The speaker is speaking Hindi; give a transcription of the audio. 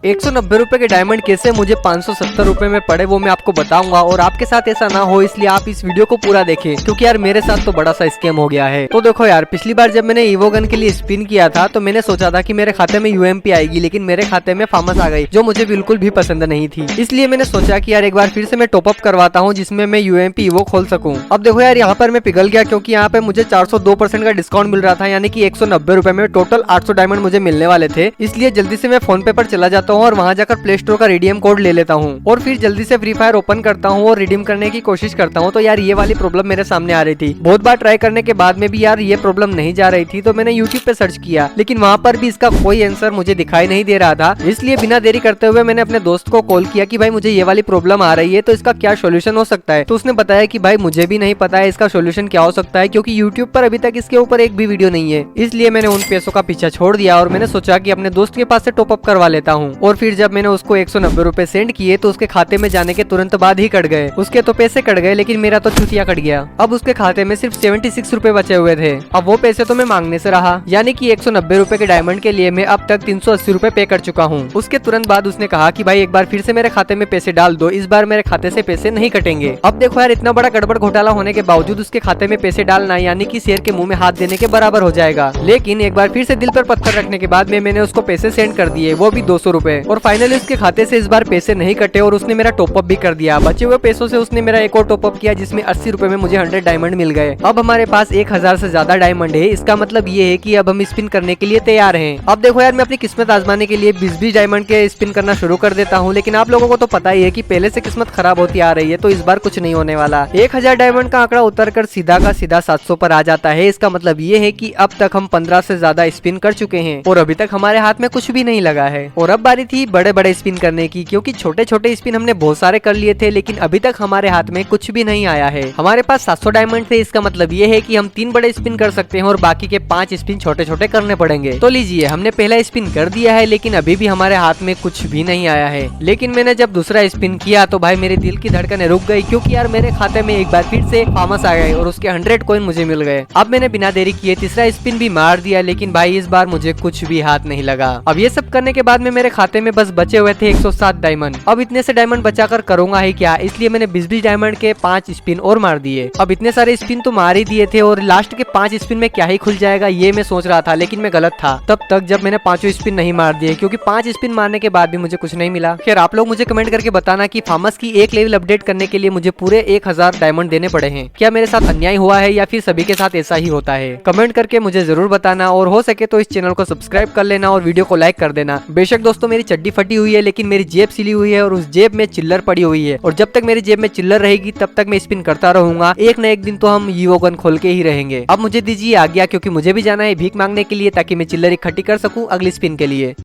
190 रुपए के डायमंड कैसे मुझे 570 रुपए में पड़े वो मैं आपको बताऊंगा, और आपके साथ ऐसा ना हो इसलिए आप इस वीडियो को पूरा देखें, क्योंकि यार मेरे साथ तो बड़ा सा स्कैम हो गया है। तो देखो यार, पिछली बार जब मैंने ईवो गन के लिए स्पिन किया था तो मैंने सोचा था कि मेरे खाते में यूएमपी आएगी, लेकिन मेरे खाते में फामस आ गई जो मुझे बिल्कुल भी पसंद नहीं थी। इसलिए मैंने सोचा कि यार एक बार फिर से मैं टॉपअप करवाता हूँ जिसमें मैं यूएमपी ईवो खोल सकूँ। अब देखो यार, यहाँ पर मैं पिघल गया क्योंकि यहाँ पे मुझे 402% का डिस्काउंट मिल रहा था, यानी कि 190 रुपए में टोटल 800 डायमंड मुझे मिलने वाले थे। इसलिए जल्दी से मैं फोन पे पर चला जाता हूँ और वहाँ जाकर प्ले स्टोर का रिडीम कोड ले लेता हूँ और फिर जल्दी से फ्री फायर ओपन करता हूँ और रिडीम करने की कोशिश करता हूँ। तो यार ये वाली प्रॉब्लम मेरे सामने आ रही थी। बहुत बार ट्राई करने के बाद में भी यार ये प्रॉब्लम नहीं जा रही थी, तो मैंने यूट्यूब पे सर्च किया, लेकिन वहाँ पर भी इसका कोई आंसर मुझे दिखाई नहीं दे रहा था। इसलिए बिना देरी करते हुए मैंने अपने दोस्त को कॉल किया कि भाई मुझे ये वाली प्रॉब्लम आ रही है, तो इसका क्या सोल्यूशन हो सकता है। तो उसने बताया कि भाई मुझे भी नहीं पता है इसका सोल्यूशन क्या हो सकता है, क्योंकि यूट्यूब पर अभी तक इसके ऊपर एक भी वीडियो नहीं है। इसलिए मैंने उन पैसों का पीछा छोड़ दिया और मैंने सोचा कि अपने दोस्त के पास से टॉपअप करवा लेता हूँ। और फिर जब मैंने उसको 190 रुपए सेंड किए तो उसके खाते में जाने के तुरंत बाद ही कट गए। उसके तो पैसे कट गए, लेकिन मेरा तो चुतिया कट गया। अब उसके खाते में सिर्फ 76 रुपए बचे हुए थे। अब वो पैसे तो मैं मांगने से रहा, यानी कि 190 रुपए के डायमंड के लिए मैं अब तक 380 रुपए पे कर चुका हूँ। उसके तुरंत बाद उसने कहा कि भाई एक बार फिर से मेरे खाते में पैसे डाल दो, इस बार मेरे खाते से पैसे नहीं कटेंगे। अब देखो यार, इतना बड़ा गड़बड़ घोटाला होने के बावजूद उसके खाते में पैसे डालना यानी कि शेर के मुंह में हाथ देने के बराबर हो जाएगा। लेकिन एक बार फिर से दिल पर पत्थर रखने के बाद में मैंने उसको पैसे सेंड कर दिए, वो भी 200 रुपए। और फाइनली उसके खाते से इस बार पैसे नहीं कटे और उसने मेरा टॉपअप भी कर दिया। बचे हुए पैसों से उसने मेरा एक और टॉपअप किया जिसमें 80 रुपए में मुझे 100 डायमंड मिल गए। अब हमारे पास 1000 से ज्यादा डायमंड है। इसका मतलब ये है कि अब हम स्पिन करने के लिए तैयार हैं। अब देखो यार, मैं अपनी किस्मत आजमाने के लिए 20-20 डायमंड के स्पिन करना शुरू कर देता हूँ, लेकिन आप लोगों को तो पता ही है कि पहले से किस्मत खराब होती आ रही है, तो इस बार कुछ नहीं होने वाला। 1000 डायमंड का आंकड़ा उतर कर सीधा का सीधा 700 पर आ जाता है। इसका मतलब ये है कि अब तक हम 15 से ज्यादा स्पिन कर चुके हैं और अभी तक हमारे हाथ में कुछ भी नहीं लगा है। और अब बारी थी बड़े बड़े स्पिन करने की, क्योंकि छोटे छोटे स्पिन हमने बहुत सारे कर लिए थे, लेकिन अभी तक हमारे हाथ में कुछ भी नहीं आया है। हमारे पास 700 डायमंड थे। इसका मतलब ये है कि हम 3 बड़े स्पिन कर सकते हैं और बाकी के 5 स्पिन छोटे छोटे करने पड़ेंगे। तो लीजिए, हमने पहला स्पिन कर दिया है, लेकिन अभी भी हमारे हाथ में कुछ भी नहीं आया है। लेकिन मैंने जब दूसरा स्पिन किया तो भाई मेरे दिल की धड़कनें रुक गई, क्योंकि यार मेरे खाते में एक बार फिर से फामस आ गए और उसके 100 कॉइन मुझे मिल गए। अब मैंने बिना देरी किए तीसरा स्पिन भी मार दिया, लेकिन भाई इस बार मुझे कुछ भी हाथ नहीं लगा। अब ये सब करने के बाद में मेरे खाते में बस बचे हुए थे 107 डायमंड। अब इतने से डायमंड बचाकर करूंगा ही क्या, इसलिए मैंने 20-20 डायमंड के 5 स्पिन और मार दिए। अब इतने सारे स्पिन तो मार ही दिए थे और लास्ट के 5 स्पिन में क्या ही खुल जाएगा ये मैं सोच रहा था, लेकिन मैं गलत था तब तक जब मैंने 5 स्पिन नहीं मार दिए, क्योंकि 5 स्पिन मारने के बाद भी मुझे कुछ नहीं मिला। खैर, आप लोग मुझे कमेंट करके बताना कि फामस की एक लेवल अपडेट करने के लिए मुझे पूरे 1000 डायमंड देने पड़े हैं। क्या मेरे साथ अन्याय हुआ है या फिर सभी के साथ ऐसा ही होता है? कमेंट करके मुझे जरूर बताना, और हो सके तो इस चैनल को सब्सक्राइब कर लेना और वीडियो को लाइक कर देना। बेशक दोस्तों, मेरी चड्डी फटी हुई है, लेकिन मेरी जेब सिली हुई है और उस जेब में चिल्लर पड़ी हुई है, और जब तक मेरी जेब में चिल्लर रहेगी तब तक मैं स्पिन करता रहूंगा। एक न एक दिन तो हम ईवो गन खोल के ही रहेंगे। अब मुझे दीजिए आज्ञा, क्योंकि मुझे भी जाना है भीख मांगने के लिए, ताकि मैं चिल्लर इकट्ठी कर सकूं अगली स्पिन के लिए।